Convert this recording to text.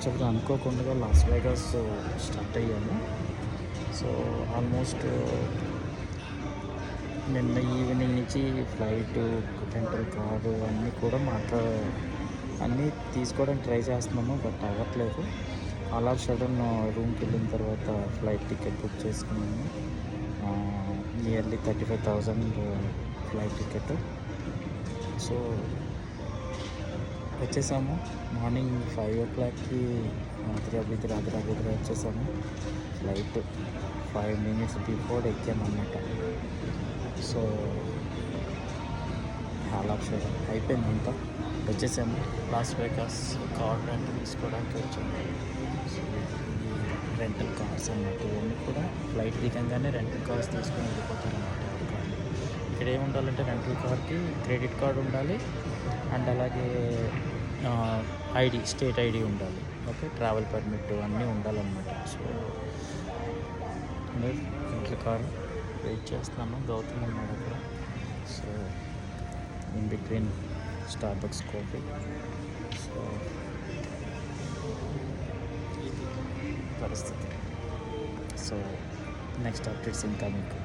యాక్చువల్గా అనుకోకుండా Las Vegas start అయ్యాము. సో ఆల్మోస్ట్ నిన్న ఈవినింగ్ నుంచి ఫ్లైటు, రెంటల్ కారు అన్నీ తీసుకోవడానికి ట్రై చేస్తున్నాము, బట్ అవ్వట్లేదు. ఆల్ ఆఫ్ సడన్ రూమ్కి వెళ్ళిన తర్వాత ఫ్లైట్ టికెట్ బుక్ చేసుకున్నాము. Nearly 35,000 flight ticket. సో వచ్చేసాము. మార్నింగ్ 5 o'clockకి హైదరాబాద్ వచ్చేసాము. ఫ్లైట్ 5 minutes బిఫోర్ ఎక్కామన్నమాట. సో ఆల్ ఆఫ్ సడన్ అయిపోయిందంతా, వచ్చేసాము. లాస్ వేగాస్ కార్ రెంట్ తీసుకోవడానికి వచ్చాము. రెంటల్ కార్స్ అన్నమాట. ఇవన్నీ కూడా ఫ్లైట్ దిగంగానే రెంటల్ కార్స్ తీసుకొని వెళ్ళిపోతారు అన్నమాట. ఇక్కడ ఏమి ఉండాలంటే రెంటల్ కార్కి క్రెడిట్ కార్డ్ ఉండాలి, అండ్ అలాగే స్టేట్ ఐడి ఉండాలి. ఓకే, ట్రావెల్ పర్మిట్ అన్నీ ఉండాలన్నమాట. సో రెంటల్ కార్ వెయిట్ చేస్తున్నాను. గౌతమ్ ఉన్నాడు అక్కడ. So in between Starbucks coffee. So ఇది పరిస్థితి. సో నెక్స్ట్ అప్డేట్స్ ఇంకా మీకు